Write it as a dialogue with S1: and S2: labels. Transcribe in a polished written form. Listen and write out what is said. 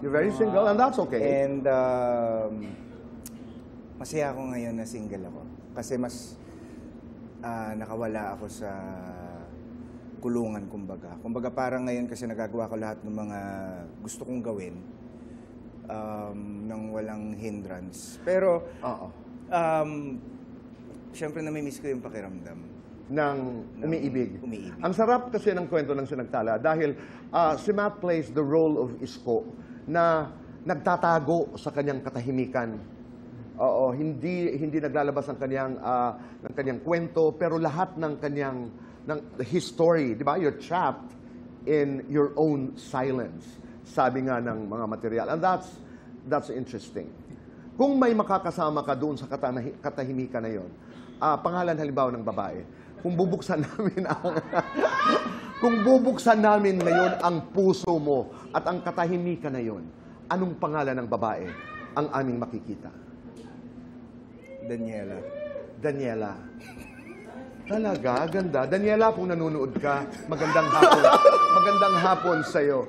S1: You're very single and that's okay.
S2: And masaya ako ngayon na single ako. Kasi mas nakawala ako sa kulungan, kumbaga. Kumbaga parang ngayon kasi nagagawa ko lahat ng mga gusto kong gawin nang walang hindrance. Pero, siyempre namimiss ko yung pakiramdam.
S1: Ng umiibig.
S2: Umiibig.
S1: Ang sarap kasi ng kwento ng Sinagtala dahil si Matt plays the role of Isko na nagtatago sa kanyang katahimikan. Oo, hindi naglalabas ng kanyang kwento, pero lahat ng kanyang his story, di ba? You're trapped in your own silence. Sabi nga ng mga material. And that's interesting. Kung may makakasama ka doon sa katahimikan na yon, pangalan halimbawa ng babae, kung bubuksan namin ngayon ang puso mo at ang katahimikan na yon, anong pangalan ng babae ang aming makikita?
S2: Daniela.
S1: Daniela. Talaga, ganda. Daniela, kung nanonood ka, magandang hapon. Magandang hapon sa'yo.